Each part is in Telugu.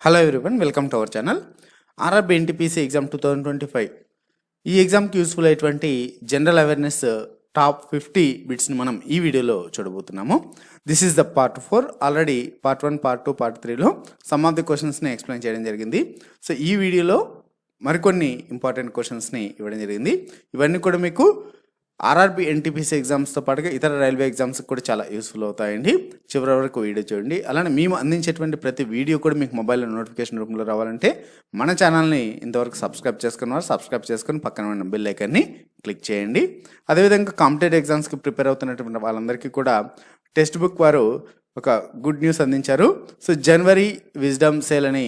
Hello everyone, welcome to our channel. RRB NTPC exam 2025 ఈ ఎగ్జామ్కి యూస్ఫుల్ అయ్యేటువంటి జనరల్ అవేర్నెస్ టాప్ 50 బిట్స్ని మనం ఈ వీడియోలో చూడబోతున్నాము. This is the part 4. Already part 1, part 2, part 3లో సమ్ ఆఫ్ ది క్వశ్చన్స్ని ఎక్స్ప్లెయిన్ చేయడం జరిగింది. సో ఈ వీడియోలో మరికొన్ని ఇంపార్టెంట్ క్వశ్చన్స్ని ఇవ్వడం జరిగింది. ఇవన్నీ కూడా మీకు ఆర్ఆర్బీ ఎన్టీపీసీ ఎగ్జామ్స్తో పాటుగా ఇతర రైల్వే ఎగ్జామ్స్కి కూడా చాలా యూస్ఫుల్ అవుతాయండి. చివరి వరకు వీడియో చూడండి. అలానే మేము అందించేటువంటి ప్రతి వీడియో కూడా మీకు మొబైల్లో నోటిఫికేషన్ రూపంలో రావాలంటే మన ఛానల్ని ఇంతవరకు సబ్స్క్రైబ్ చేసుకున్నవారు సబ్స్క్రైబ్ చేసుకుని పక్కన ఉన్న బెల్ ఐకాన్ని క్లిక్ చేయండి. అదేవిధంగా కాంపిటేటివ్ ఎగ్జామ్స్కి ప్రిపేర్ అవుతున్నటువంటి వాళ్ళందరికీ కూడా టెక్స్ట్ బుక్ వారు ఒక గుడ్ న్యూస్ అందించారు. సో జనవరి విజ్డమ్ సేల్ అని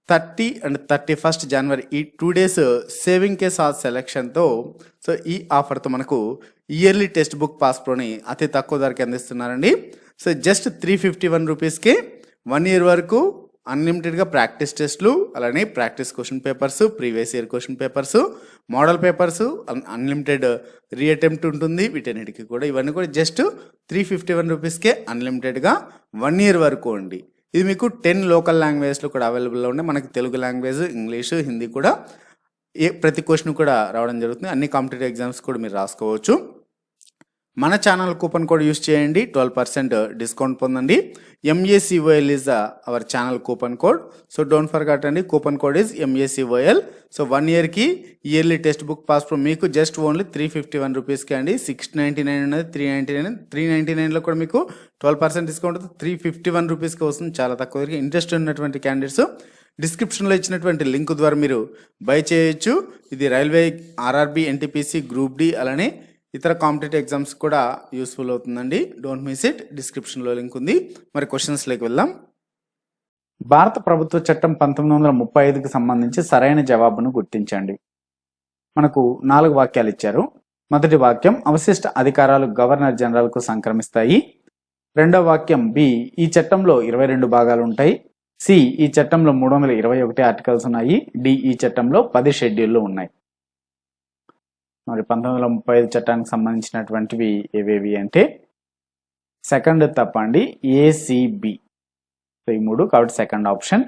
30 and 31st జనవరి ఈ 2 days సేవింగ్ కేస్ ఆఫ్ సెలెక్షన్తో సో ఈ ఆఫర్తో మనకు ఇయర్లీ టెక్స్ట్ బుక్ పాస్ ప్రోని అతి తక్కువ ధరకి అందిస్తున్నారండి. సో జస్ట్ 351 రూపీస్కి 1 year వరకు అన్లిమిటెడ్గా ప్రాక్టీస్ టెస్ట్లు, అలానే practice question papers, previous year question papers, model papers, unlimited re-attempt ఉంటుంది. వీటన్నిటికీ కూడా ఇవన్నీ కూడా జస్ట్ 351 రూపీస్కే అన్లిమిటెడ్గా 1 year వరకు అండి. ఇది మీకు 10 లోకల్ లాంగ్వేజ్లో కూడా అవైలబుల్లో ఉండే, మనకి తెలుగు లాంగ్వేజ్, ఇంగ్లీషు, హిందీ కూడా ప్రతి క్వశ్చన్ కూడా రావడం జరుగుతుంది. అన్ని కాంపిటేటివ్ ఎగ్జామ్స్ కూడా మీరు రాసుకోవచ్చు. మన ఛానల్ కూపన్ కోడ్ యూస్ చేయండి, 12% డిస్కౌంట్ పొందండి. MACOL is our channel coupon code. So don't forget అండి, coupon code is MACOL. So 1 yearకి yearly textbook pass pro మీకు జస్ట్ ఓన్లీ 351 రూపీస్కి అండి. 699 ఉన్నది, 399. 399లో కూడా మీకు 12% డిస్కౌంట్ 351 రూపీస్కి వస్తుంది. చాలా తక్కువ. ఇంట్రెస్ట్ ఉన్నటువంటి క్యాండిడేట్స్ డిస్క్రిప్షన్లో ఇచ్చినటువంటి లింక్ ద్వారా మీరు బై చేయొచ్చు. ఇది railway, RRB, NTPC, group D, అలానే ఇతర కాంపిటేటివ్ ఎగ్జామ్స్ కూడా యూస్ఫుల్ అవుతుందండి. Don't miss it. డిస్క్రిప్షన్లో లింక్ ఉంది. మరి క్వశ్చన్స్లోకి వెళ్దాం. భారత ప్రభుత్వ చట్టం 1935కి సంబంధించి సరైన జవాబును గుర్తించండి. మనకు 4 వాక్యాలు ఇచ్చారు. మొదటి వాక్యం, అవశిష్ట అధికారాలు గవర్నర్ జనరల్కు సంక్రమిస్తాయి. రెండవ వాక్యం బి, ఈ చట్టంలో 22 భాగాలు ఉంటాయి. సి, ఈ చట్టంలో 321 ఆర్టికల్స్ ఉన్నాయి. డి, ఈ చట్టంలో 10 షెడ్యూళ్లు ఉన్నాయి. మరి 1935 చట్టానికి సంబంధించినటువంటివి ఏవేవి అంటే సెకండ్ తప్పండి, ఏసీబి. సో ఈ 3 కాబట్టి సెకండ్ ఆప్షన్.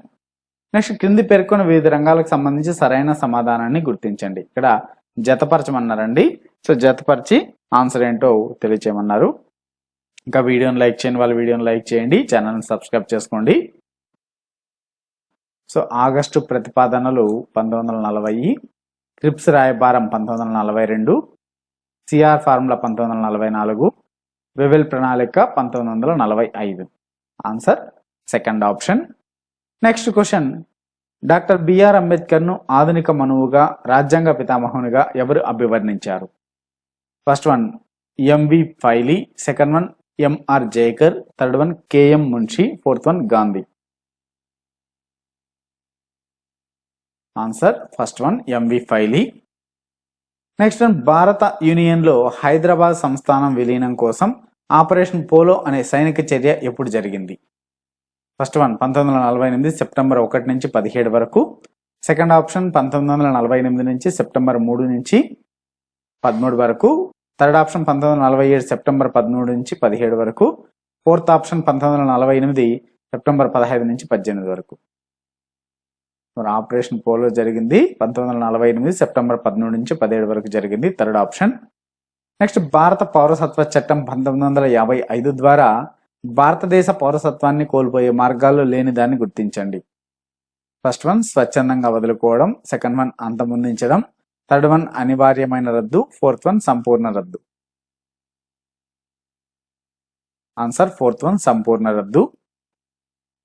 నెక్స్ట్, క్రింది పేర్కొన్న వివిధ రంగాలకు సంబంధించి సరైన సమాధానాన్ని గుర్తించండి. ఇక్కడ జతపరచమన్నారండి. సో జతపరిచి ఆన్సర్ ఏంటో తెలియచేయమన్నారు. ఇంకా వీడియోని లైక్ చేయండి, వాళ్ళ వీడియోని లైక్ చేయండి, ఛానల్ని సబ్స్క్రైబ్ చేసుకోండి. సో ఆగస్టు ప్రతిపాదనలు 1940, క్రిప్స్ రాయబారం 1942, సిఆర్ ఫార్ములా 1944, వెవెల్ ప్రణాళిక 1945. Answer second option. Next question, doctor BR అంబేద్కర్ను ఆధునిక మనువుగా, రాజ్యాంగ పితామహునిగా ఎవరు అభివర్ణించారు? First one MV Pylee, second one MR Jayakar, third one KM Munshi, fourth one Gandhi. Answer first one MV Pylee. Next one, భారత యూనియన్లో హైదరాబాద్ సంస్థానం విలీనం కోసం ఆపరేషన్ పోలో అనే సైనిక చర్య ఎప్పుడు జరిగింది? ఫస్ట్ వన్ 1948 సెప్టెంబర్ 1 నుంచి 17 వరకు. సెకండ్ ఆప్షన్ 1948 నుంచి సెప్టెంబర్ 3 నుంచి 13 వరకు. థర్డ్ ఆప్షన్ 1947 సెప్టెంబర్ 13 నుంచి 17 వరకు. ఫోర్త్ ఆప్షన్ 1948 సెప్టెంబర్ 15 నుంచి 18 వరకు. ఆపరేషన్ పోలో జరిగింది 1948 సెప్టెంబర్ 13 నుంచి 17 వరకు జరిగింది. Third option. నెక్స్ట్, భారత పౌరసత్వ చట్టం 1955 ద్వారా భారతదేశ పౌరసత్వాన్ని కోల్పోయే మార్గాల్లో లేని దాన్ని గుర్తించండి. ఫస్ట్ వన్ స్వచ్ఛందంగా వదులుకోవడం, సెకండ్ వన్ అంతమొందించడం, థర్డ్ వన్ అనివార్యమైన రద్దు, ఫోర్త్ వన్ సంపూర్ణ రద్దు. ఆన్సర్ ఫోర్త్ వన్ సంపూర్ణ రద్దు.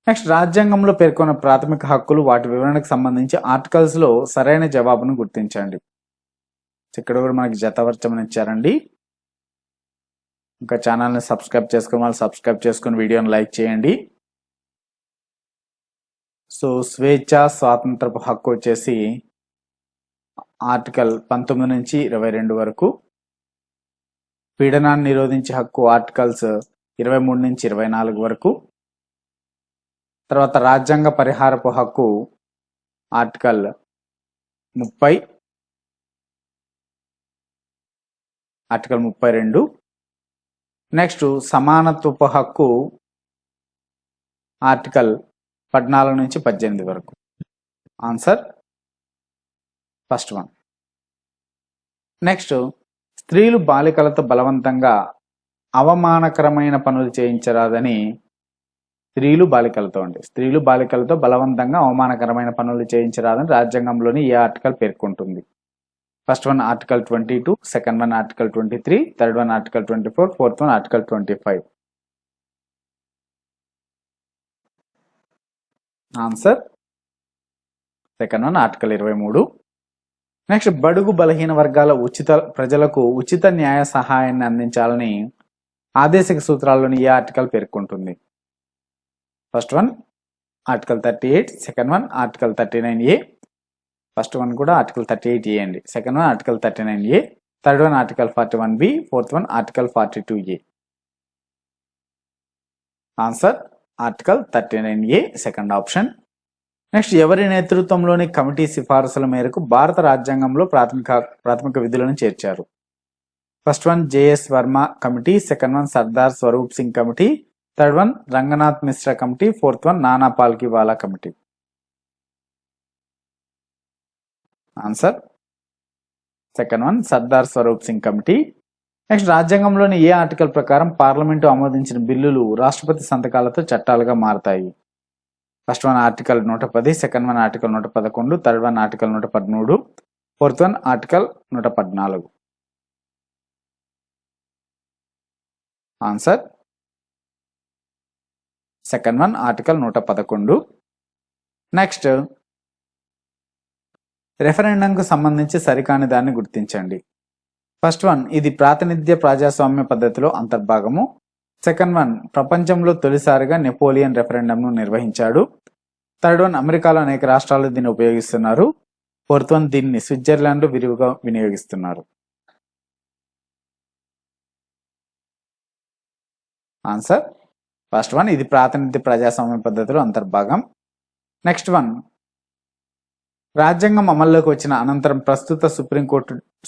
నెక్స్ట్, రాజ్యాంగంలో పేర్కొన్న ప్రాథమిక హక్కులు, వాటి వివరణకు సంబంధించి ఆర్టికల్స్ లో సరైన జవాబును గుర్తించండి. ఇక్కడ కూడా మనకి జతవర్చమని ఇచ్చారండి. ఇంకా ఛానల్ని సబ్స్క్రైబ్ చేసుకుని వాళ్ళు సబ్స్క్రైబ్ చేసుకుని వీడియోని లైక్ చేయండి. సో స్వేచ్ఛ స్వాతంత్రపు హక్కు వచ్చేసి ఆర్టికల్ 19 నుంచి 22 వరకు. పీడనాన్ని నిరోధించే హక్కు ఆర్టికల్స్ 23 నుంచి 24 వరకు. తర్వాత రాజ్యాంగ పరిహారపు హక్కు ఆర్టికల్ 30, ఆర్టికల్ 32. నెక్స్ట్, సమానత్వపు హక్కు ఆర్టికల్ 14 నుంచి 18 వరకు. Answer first one. నెక్స్ట్, స్త్రీలు బాలికలతో బలవంతంగా అవమానకరమైన పనులు చేయించరాదని స్త్రీలు బాలికలతో బలవంతంగా అవమానకరమైన పనులు చేయించరాదని రాజ్యాంగంలోని ఏ ఆర్టికల్ పేర్కొంటుంది? First one article 22, second one article 23, third one article 24, fourth one article 25. Answer second one article 23. Next, బడుగు బలహీన వర్గాల ప్రజలకు ఉచిత న్యాయ సహాయాన్ని అందించాలని ఆదేశిక సూత్రాల్లోని ఏ ఆర్టికల్ పేర్కొంటుంది? First one article 38, second one article 39A, first one కూడా ఆర్టికల్ 38A అండి, second one article 39A, third one article 41B, fourth one article 42A. Answer article 39A, second option. Next, ఎవరి నేతృత్వంలోని కమిటీ సిఫారసుల మేరకు భారత రాజ్యాంగంలో ప్రాథమిక విధులను చేర్చారు? First one JS Verma committee, second one Sardar Swarup Singh committee, third one Ranganath Mishra committee, fourth one Nana Palkhivala committee. Answer second one Sardar Swarup Singh committee. Next, రాజ్యాంగంలోని ఏ ఆర్టికల్ ప్రకారం పార్లమెంటు ఆమోదించిన బిల్లులు రాష్ట్రపతి సంతకాలతో చట్టాలుగా మారతాయి? First one article 110, second one article 111, third one article 113, fourth one article 114. Answer second one article 111. Next, రెఫరెండంకు సంబంధించి సరికాని దాన్ని గుర్తించండి. ఫస్ట్ వన్, ఇది ప్రాతినిధ్య ప్రజాస్వామ్య పద్ధతిలో అంతర్భాగము. సెకండ్ వన్, ప్రపంచంలో తొలిసారిగా నెపోలియన్ రెఫరెండంను నిర్వహించాడు. థర్డ్ వన్, అమెరికాలో అనేక రాష్ట్రాలు దీన్ని ఉపయోగిస్తున్నారు. ఫోర్త్ వన్, దీన్ని స్విట్జర్లాండ్ విరివిగా వినియోగిస్తున్నారు. ఆన్సర్ ఫస్ట్ వన్, ఇది ప్రాతినిధ్య ప్రజాస్వామ్య పద్ధతిలో అంతర్భాగం. నెక్స్ట్ వన్, రాజ్యాంగం అమల్లోకి వచ్చిన అనంతరం ప్రస్తుత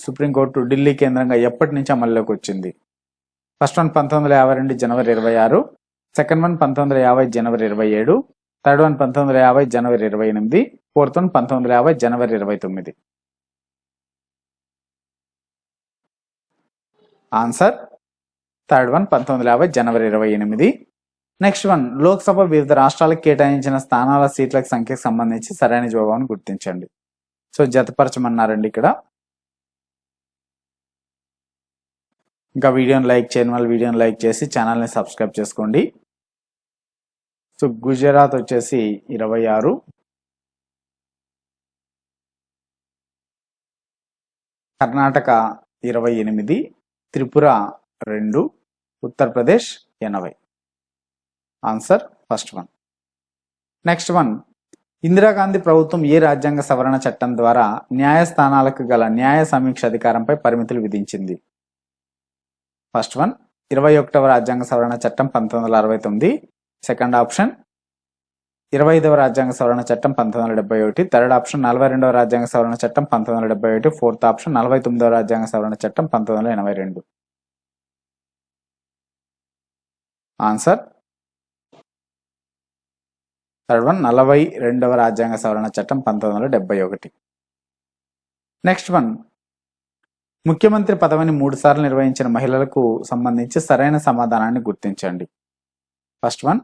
సుప్రీంకోర్టు ఢిల్లీ కేంద్రంగా ఎప్పటి నుంచి అమల్లోకి వచ్చింది? ఫస్ట్ వన్ 1952 జనవరి 26, సెకండ్ వన్ 1950 జనవరి 27, థర్డ్ వన్ 1950 జనవరి 28, ఫోర్త్ వన్ 1950 జనవరి 29. ఆన్సర్ థర్డ్ వన్ 1950 జనవరి 28. నెక్స్ట్ వన్, లోక్సభ వివిధ రాష్ట్రాలకు కేటాయించిన స్థానాల సీట్లకు సంఖ్యకు సంబంధించి సరైన జవాబును గుర్తించండి. సో జతపరచమన్నారండి ఇక్కడ. ఇంకా వీడియోని లైక్ చేయని వాళ్ళు వీడియోని లైక్ చేసి ఛానల్ని సబ్స్క్రైబ్ చేసుకోండి. సో గుజరాత్ వచ్చేసి 26, Karnataka 28, Tripura 2, Uttar Pradesh 80. Answer first one. Next one, Indira Gandhi ప్రభుత్వం ఏ రాజ్యాంగ సవరణ చట్టం ద్వారా న్యాయస్థానాలకు గల న్యాయ సమీక్ష అధికారంపై పరిమితులు విధించింది? ఫస్ట్ వన్ 21వ రాజ్యాంగ సవరణ చట్టం 1969, సెకండ్ ఆప్షన్ 25వ రాజ్యాంగ సవరణ చట్టం 1971, థర్డ్ ఆప్షన్ 42వ రాజ్యాంగ సవరణ చట్టం 1971, ఫోర్త్ ఆప్షన్ 49వ రాజ్యాంగ సవరణ చట్టం 1982. ఆన్సర్ థర్డ్ వన్ 42వ రాజ్యాంగ సవరణ చట్టం 1971. నెక్స్ట్ వన్, ముఖ్యమంత్రి పదవిని 3 సార్లు నిర్వహించిన మహిళలకు సంబంధించి సరైన సమాధానాన్ని గుర్తించండి. First one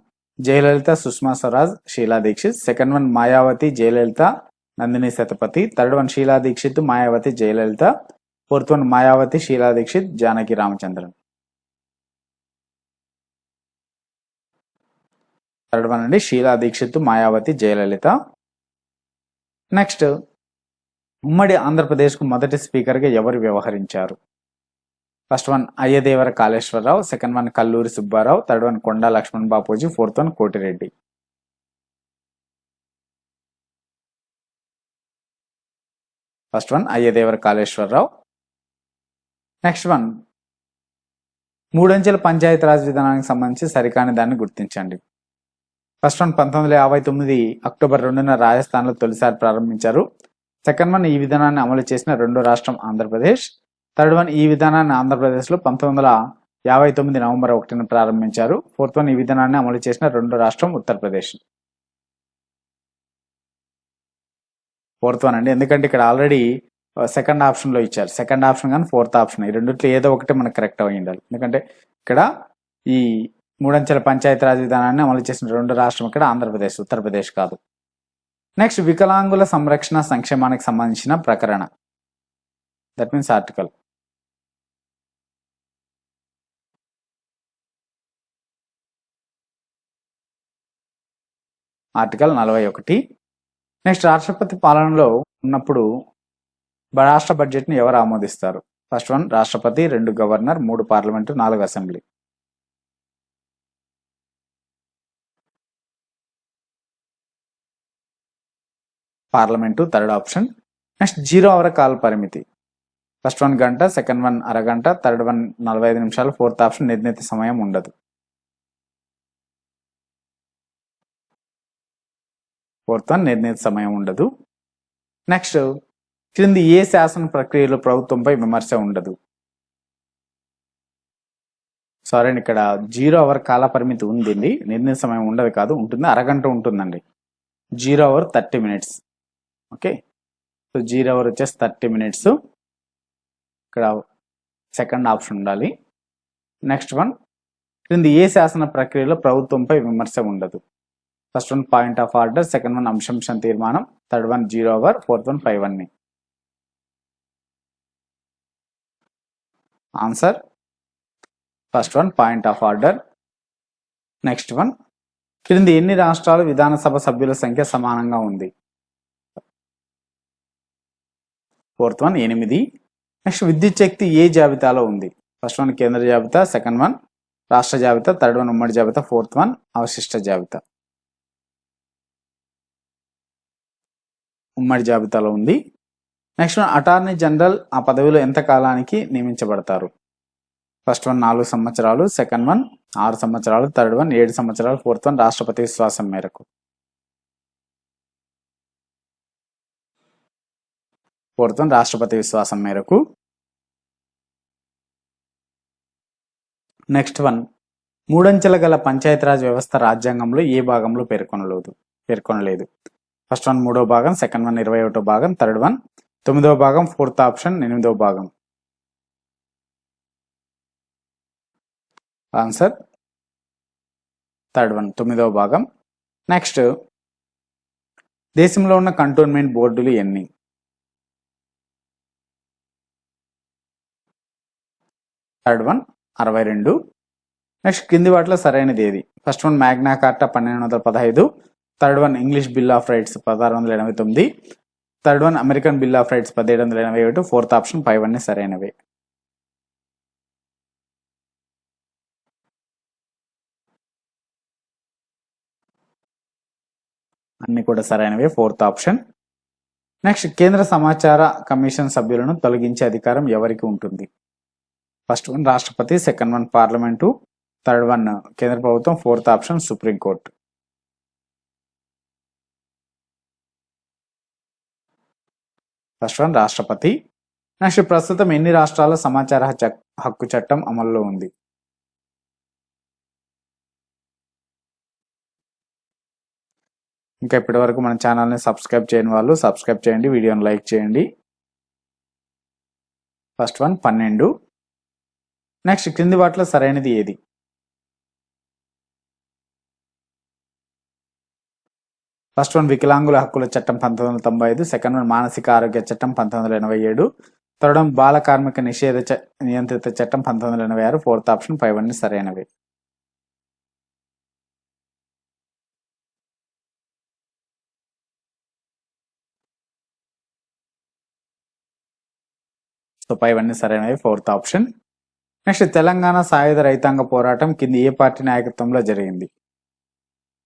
Jayalalitha, Sushma Swaraj, Sheila Dikshit, second one Mayawati, Jayalalitha, Nandini Satpathy, third one Sheila Dikshit, Mayawati, Jayalalitha, fourth one Mayawati, Sheila Dikshit, Janaki Ramachandran. Third one అండి షీలా దీక్షిత్, మాయావతి, జయలలిత. నెక్స్ట్, ఉమ్మడి ఆంధ్రప్రదేశ్కు మొదటి స్పీకర్గా ఎవరు వ్యవహరించారు? First one Ayyadevara Kaleswararao, second one Kalluri Subbarao, third one Konda Laxman Bapuji, fourth one Kotireddy. First one Ayyadevara Kaleswararao. Next one, 3 అంచెల పంచాయతీరాజ్ విధానానికి సంబంధించి సరికాని దాన్ని గుర్తించండి. ఫస్ట్ వన్ 1959 అక్టోబర్ 2న రాజస్థాన్లో తొలిసారి ప్రారంభించారు. సెకండ్ వన్ ఈ విధానాన్ని అమలు చేసిన రెండో రాష్ట్రం ఆంధ్రప్రదేశ్. థర్డ్ వన్ ఈ విధానాన్ని ఆంధ్రప్రదేశ్లో 1959 నవంబర్ 1న ప్రారంభించారు. ఫోర్త్ వన్ ఈ విధానాన్ని అమలు చేసిన రెండో రాష్ట్రం ఉత్తరప్రదేశ్. ఫోర్త్ వన్ అండి, ఎందుకంటే ఇక్కడ ఆల్రెడీ సెకండ్ ఆప్షన్లో ఇచ్చారు. సెకండ్ ఆప్షన్ కానీ ఫోర్త్ ఆప్షన్, ఈ రెండిట్లో ఏదో ఒకటి మనకు కరెక్ట్ అయి ఉండాలి. ఎందుకంటే ఇక్కడ ఈ మూడంచెల పంచాయతీరాజ్ విధానాన్ని అమలు చేసిన రెండు రాష్ట్రం ఇక్కడ ఆంధ్రప్రదేశ్, ఉత్తరప్రదేశ్ కాదు. నెక్స్ట్ వికలాంగుల సంరక్షణ సంక్షేమానికి సంబంధించిన ప్రకరణ, that means article. Article 41. Next రాష్ట్రపతి పాలనలో ఉన్నప్పుడు రాష్ట్ర బడ్జెట్ని ఎవరు ఆమోదిస్తారు? ఫస్ట్ వన్ రాష్ట్రపతి, 2 governor, 3 parliament, 4 assembly. Parliament third option. Next 0 hour కాల పరిమితి. ఫస్ట్ వన్ గంట, సెకండ్ వన్ అరగంట, థర్డ్ వన్ 45 నిమిషాలు, ఫోర్త్ ఆప్షన్ నిర్ణీత సమయం ఉండదు. ఫోర్త్ వన్ నిర్ణీత సమయం ఉండదు. నెక్స్ట్ క్రింది ఏ శాసన ప్రక్రియలో ప్రభుత్వంపై విమర్శ ఉండదు? సారీ అండి, ఇక్కడ 0 అవర్ కాల పరిమితి ఉంది, నిర్ణీత సమయం ఉండదు కాదు, ఉంటుంది, అరగంట ఉంటుందండి. 0 hour 30 minutes. Okay, so 0 hour వచ్చేసి 30 minutes. ఇక్కడ సెకండ్ ఆప్షన్ ఉండాలి. నెక్స్ట్ వన్ క్రింది ఏ శాసన ప్రక్రియలో ప్రభుత్వంపై విమర్శ ఉండదు? First one point of order, second one అంశంశం తీర్మానం, third one 0 hour, fourth one 5-1. Answer first one point of order. Next one క్రింది ఎన్ని రాష్ట్రాలు విధానసభ సభ్యుల సంఖ్య సమానంగా ఉంది? Fourth one 8. నెక్స్ట్ విద్యుత్ శక్తి ఏ జాబితాలో ఉంది? ఫస్ట్ వన్ కేంద్ర జాబితా, సెకండ్ వన్ రాష్ట్ర జాబితా, థర్డ్ వన్ ఉమ్మడి జాబితా, ఫోర్త్ వన్ అవశిష్ట జాబితా. ఉమ్మడి జాబితాలో ఉంది. నెక్స్ట్ వన్ అటార్నీ జనరల్ ఆ పదవిలో ఎంత కాలానికి నియమించబడతారు? ఫస్ట్ వన్ 4 సంవత్సరాలు, సెకండ్ వన్ 6 సంవత్సరాలు, థర్డ్ వన్ 7 సంవత్సరాలు, ఫోర్త్ వన్ రాష్ట్రపతి విశ్వాసం మేరకు. ఫోర్త్ వన్ రాష్ట్రపతి విశ్వాసం మేరకు. నెక్స్ట్ వన్ మూడంచెల గల పంచాయతీరాజ్ వ్యవస్థ రాజ్యాంగంలో ఏ భాగంలో పేర్కొనలేదు? ఫస్ట్ వన్ 3వ భాగం, సెకండ్ వన్ 21వ భాగం, థర్డ్ వన్ 9వ భాగం, ఫోర్త్ ఆప్షన్ 8వ భాగం. ఆన్సర్ థర్డ్ వన్ 9వ భాగం. నెక్స్ట్ దేశంలో ఉన్న కంటోన్మెంట్ బోర్డులు ఎన్ని? Third one 62. నెక్స్ట్ కింది వాటిలో సరైనది ఏది? First one Magna కార్టా 1215, third one English bill of rights 1689, third one American bill of rights 1787, fourth option 5 సరైనవే. అన్ని కూడా సరైనవే, ఫోర్త్ ఆప్షన్. నెక్స్ట్ కేంద్ర సమాచార కమిషన్ సభ్యులను తొలగించే అధికారం ఎవరికి ఉంటుంది? ఫస్ట్ వన్ రాష్ట్రపతి, second one parliament, third one కేంద్ర ప్రభుత్వం, fourth option supreme court. First one రాష్ట్రపతి. నెక్స్ట్ ప్రస్తుతం ఎన్ని రాష్ట్రాల సమాచార హక్కు చట్టం అమల్లో ఉంది? ఇంకా ఇప్పటి వరకు మన ఛానల్ని సబ్స్క్రైబ్ చేయని వాళ్ళు సబ్స్క్రైబ్ చేయండి, వీడియోని లైక్ చేయండి. First one 12. నెక్స్ట్ క్రింది వాటిలో సరైనది ఏది? ఫస్ట్ వన్ వికలాంగుల హక్కుల చట్టం 1995, సెకండ్ వన్ మానసిక ఆరోగ్య చట్టం 1987, థర్డ్ వన్ బాల కార్మిక నియంత్రిత చట్టం 1986, ఫోర్త్ ఆప్షన్ 5 సరైనవి. సో 5 సరైనవి, ఫోర్త్ ఆప్షన్. నెక్స్ట్ తెలంగాణ సాయుధ రైతాంగ పోరాటం కింది ఏ పార్టీ నాయకత్వంలో జరిగింది?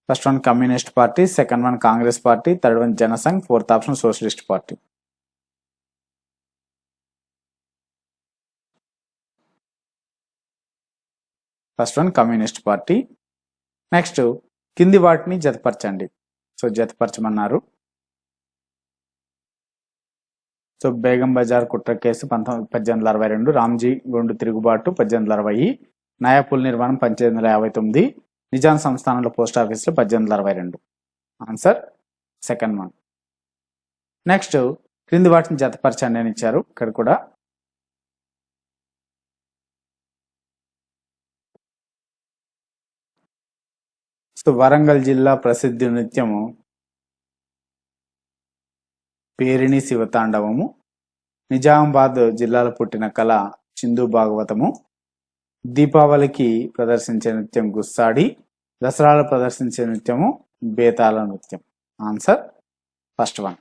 First one communist party, second one Congress party, third one Jan Sangh, fourth option socialist party. First one communist party. Next కింది వాటిని జతపరచండి. సో జతపరచమన్నారు. సో బేగం బజార్ కుట్ర కేసు 1862, రామ్జీ గోండు తిరుగుబాటు 1860, నయాపుల్ నిర్మాణం 1859, నిజాం సంస్థానంలో పోస్ట్ ఆఫీసులో 1862. Answer second one. నెక్స్ట్ క్రింది వాటిని జతపరచండి అని ఇచ్చారు. ఇక్కడ కూడా సో వరంగల్ జిల్లా ప్రసిద్ధి నృత్యము పేరిణి శివతాండవము. నిజామాబాద్ జిల్లాలో పుట్టిన కళ చిందు భాగవతము. దీపావళికి ప్రదర్శించే నృత్యం గుస్సాడి. దసరాలో ప్రదర్శించే నృత్యము బేతాళ నృత్యం. Answer first one.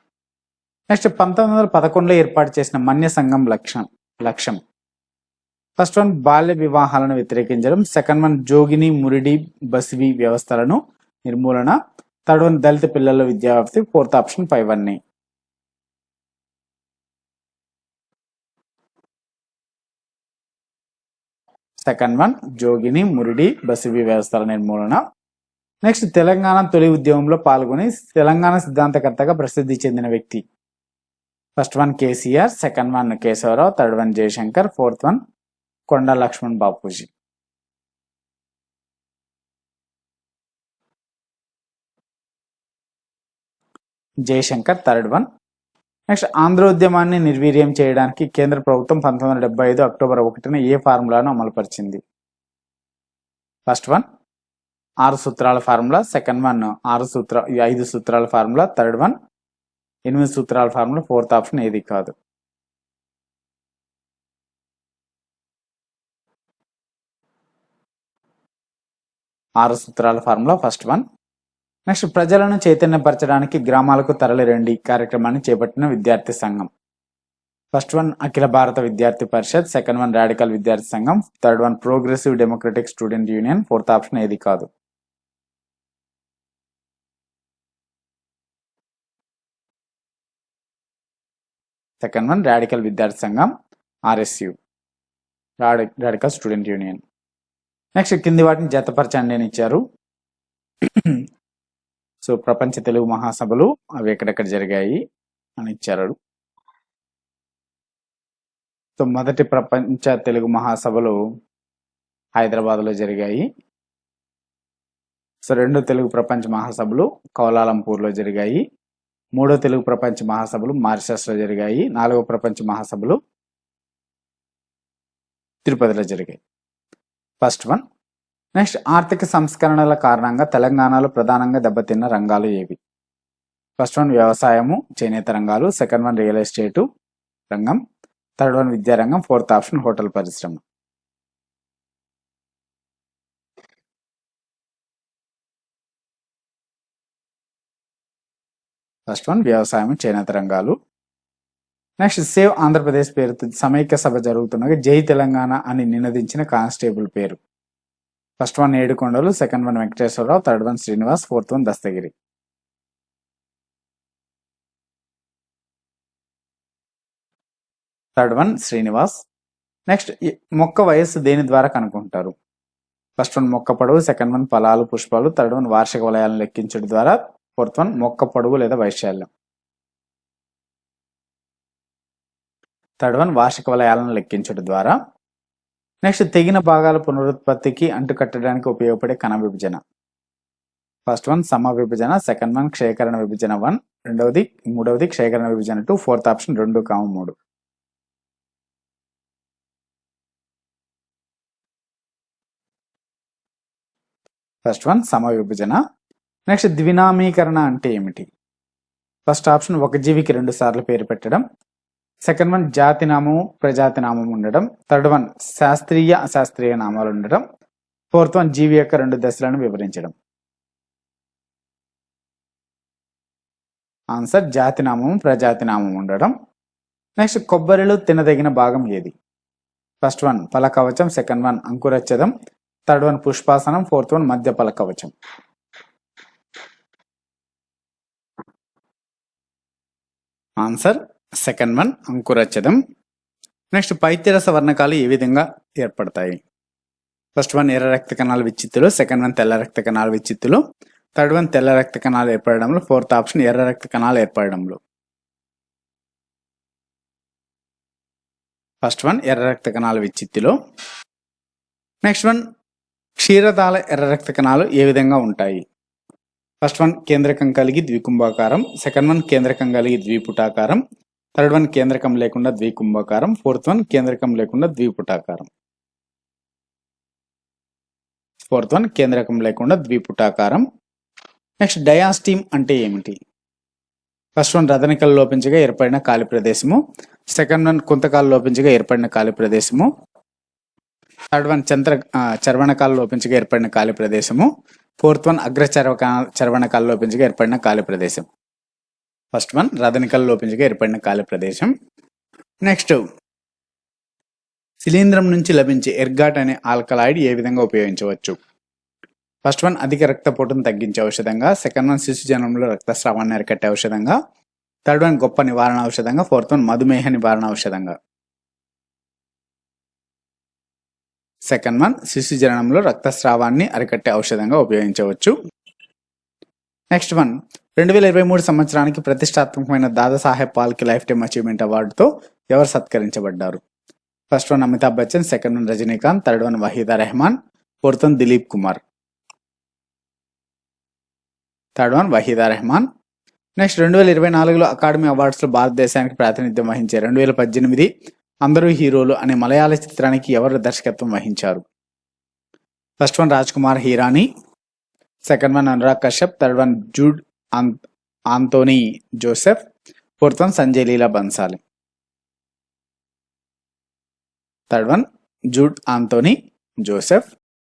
నెక్స్ట్ 1911లో ఏర్పాటు చేసిన మన్య సంఘం లక్ష్యం. ఫస్ట్ వన్ బాల్య వివాహాలను వ్యతిరేకించడం. సెకండ్ వన్ జోగిని మురిడి బసివి వ్యవస్థలను నిర్మూలన. థర్డ్ వన్ దళిత పిల్లల విద్యావ్యాప్తి. ఫోర్త్ ఆప్షన్ 5 సెకండ్ వన్ జోగిని మురిడి బసివి వ్యవస్థల నిర్మూలన. నెక్స్ట్ తెలంగాణ తొలి ఉద్యమంలో పాల్గొని తెలంగాణ సిద్ధాంతకర్తగా ప్రసిద్ధి చెందిన వ్యక్తి. First one KCR, second one Keshavarao, third one Jayashankar, fourth one Konda Laxman Bapuji. Jayashankar third one. Next ఆంధ్రోద్యమాన్ని నిర్వీర్యం చేయడానికి కేంద్ర ప్రభుత్వం 1975 అక్టోబర్ 1న ఏ ఫార్ములాను అమలుపరిచింది? ఫస్ట్ వన్ 6 సూత్రాల ఫార్ములా, సెకండ్ వన్ 5 సూత్రాల ఫార్ములా, థర్డ్ వన్ 8 సూత్రాల ఫార్ములా, ఫోర్త్ ఆప్షన్ ఏది కాదు. ఆరు సూత్రాల ఫార్ములా ఫస్ట్ వన్. నెక్స్ట్ ప్రజలను చైతన్యపరచడానికి గ్రామాలకు తరలి రండి కార్యక్రమాన్ని చేపట్టిన విద్యార్థి సంఘం. ఫస్ట్ వన్ అఖిల భారత విద్యార్థి పరిషత్, సెకండ్ వన్ రాడికల్ విద్యార్థి సంఘం, third one progressive democratic student union, fourth option ఏది కాదు. సెకండ్ వన్ రాడికల్ విద్యార్థి సంఘం, RSU, radical student union. Next కింది వాటిని జతపరచండి అని ఇచ్చారు. సో ప్రపంచ తెలుగు మహాసభలు అవి ఎక్కడెక్కడ జరిగాయి అని ఇచ్చారు. సో మొదటి ప్రపంచ తెలుగు మహాసభలు హైదరాబాద్లో జరిగాయి. సో రెండు తెలుగు ప్రపంచ మహాసభలు కౌలాలంపూర్లో జరిగాయి. మూడో తెలుగు ప్రపంచ మహాసభలు మారిషస్లో జరిగాయి. నాలుగో ప్రపంచ మహాసభలు తిరుపతిలో జరిగాయి. First one. నెక్స్ట్ ఆర్థిక సంస్కరణల కారణంగా తెలంగాణలో ప్రధానంగా దెబ్బతిన్న రంగాలు ఏవి? ఫస్ట్ వన్ వ్యవసాయము, చేనేత రంగాలు, సెకండ్ వన్ రియల్ ఎస్టేటు రంగం, థర్డ్ వన్ విద్యారంగం, ఫోర్త్ ఆప్షన్ హోటల్ పరిశ్రమ. ఫస్ట్ వన్ వ్యవసాయం, చేనేత రంగాలు. నెక్స్ట్ సేవ్ ఆంధ్రప్రదేశ్ పేరుతో సమైక్య సభ జరుగుతుండగా జై తెలంగాణ అని నినదించిన కానిస్టేబుల్ పేరు. First one Yedukondalu, second one Venkateswararao, third one Srinivas, fourth one Dastagiri. Third one Srinivas. Next మొక్క వయస్సు దేని ద్వారా కనుక్కుంటారు? ఫస్ట్ వన్ మొక్క పొడవు, సెకండ్ వన్ ఫలాలు పుష్పాలు, థర్డ్ వన్ వార్షిక వలయాలను లెక్కించడం ద్వారా, ఫోర్త్ వన్ మొక్క పొడవు లేదా వైశాల్యం. థర్డ్ వన్ వార్షిక వలయాలను లెక్కించడం ద్వారా. నెక్స్ట్ తెగిన భాగాల పునరుత్పత్తికి అంటుకట్టడానికి ఉపయోగపడే కణ విభజన. ఫస్ట్ వన్ సమ విభజన, సెకండ్ వన్ క్షయకరణ విభజన 1, మూడవది క్షయకరణ విభజన 2, ఫోర్త్ ఆప్షన్ 2,3. ఫస్ట్ వన్ సమ విభజన. నెక్స్ట్ ద్వినామీకరణ అంటే ఏమిటి? ఫస్ట్ ఆప్షన్ ఒక జీవికి 2 సార్లు పేరు పెట్టడం, సెకండ్ వన్ జాతి నామము ప్రజాతి నామం ఉండడం, థర్డ్ వన్ శాస్త్రీయ అశాస్త్రీయ నామాలు ఉండడం, ఫోర్త్ వన్ జీవి యొక్క 2 దశలను వివరించడం. ఆన్సర్ జాతి నామము ప్రజాతి నామం ఉండడం. నెక్స్ట్ కొబ్బరిలో తినదగిన భాగం ఏది? ఫస్ట్ వన్ ఫలకవచం, సెకండ్ వన్ అంకురచ్ఛదం, థర్డ్ వన్ పుష్పాసనం, ఫోర్త్ వన్ మధ్య ఫలకవచం. ఆన్సర్ సెకండ్ వన్ అంకురచ్ఛదం. నెక్స్ట్ పైత్యరస వర్ణకాలు ఏ విధంగా ఏర్పడతాయి? ఫస్ట్ వన్ ఎర్ర రక్త కణాల విచ్చిత్తులు, సెకండ్ వన్ తెల్ల రక్త కణాల విచ్చిత్తులు, థర్డ్ వన్ తెల్ల రక్త కణాలు ఏర్పడడంలో, ఫోర్త్ ఆప్షన్ ఎర్ర రక్త కణాలు ఏర్పడడంలో. ఫస్ట్ వన్ ఎర్ర రక్త కణాల విచ్చిత్తులో. నెక్స్ట్ వన్ క్షీరదాల ఎర్ర రక్త కణాలు ఏ విధంగా ఉంటాయి? ఫస్ట్ వన్ కేంద్రకం కలిగి ద్వికుంభాకారం, సెకండ్ వన్ కేంద్రకం కలిగి ద్విపుటాకారం, థర్డ్ వన్ కేంద్రకం లేకుండా ద్వికుంభాకారం, ఫోర్త్ వన్ కేంద్రకం లేకుండా ద్విపుటాకారం. ఫోర్త్ వన్ కేంద్రకం లేకుండా ద్విపుటాకారం. నెక్స్ట్ డయాస్టీమ్ అంటే ఏమిటి? ఫస్ట్ వన్ రదనికలు లోపించగా ఏర్పడిన ఖాళీ ప్రదేశము, సెకండ్ వన్ కుంతకాలు లోపించగా ఏర్పడిన ఖాళీ ప్రదేశము, థర్డ్ వన్ చర్వణకాలు లోపించగా ఏర్పడిన ఖాళీ ప్రదేశము, ఫోర్త్ వన్ చర్వణకాలు లోపించగా ఏర్పడిన ఖాళీ ప్రదేశం. ఫస్ట్ వన్ రదనికలు లోపించగా ఏర్పడిన ఖాళీ ప్రదేశం. నెక్స్ట్ శిలీంధ్రం నుంచి లభించే ఎర్గాట్ అనే ఆల్కలాయిడ్ ఏ విధంగా ఉపయోగించవచ్చు? ఫస్ట్ వన్ అధిక రక్తపోటును తగ్గించే ఔషధంగా, సెకండ్ వన్ శిశు జనంలో రక్తస్రావాన్ని అరికట్టే ఔషధంగా, థర్డ్ వన్ గొప్ప నివారణ ఔషధంగా, ఫోర్త్ వన్ మధుమేహ నివారణ ఔషధంగా. సెకండ్ వన్ శిశు జననంలో రక్తస్రావాన్ని అరికట్టే ఔషధంగా ఉపయోగించవచ్చు. నెక్స్ట్ వన్ 2023 సంవత్సరానికి ప్రతిష్టాత్మకమైన Dadasaheb Phalke life time achievement అవార్డుతో ఎవరు సత్కరించబడ్డారు? First one Amitabh Bachchan, second one Rajinikanth, third one Waheeda Rehman, fourth one Dilip Kumar. Third one Waheeda Rehman. Next 2024లో అకాడమీ అవార్డ్స్లో భారతదేశానికి ప్రాతినిధ్యం వహించే 2018 అందరూ హీరోలు అనే మలయాళ చిత్రానికి ఎవరు దర్శకత్వం వహించారు? First one Raj Kumar Hirani, second one Anurag Kashyap, third one Jude Anthony Joseph, fourth one Sanjay Leela Bhansali. Third one Jude Anthony Joseph.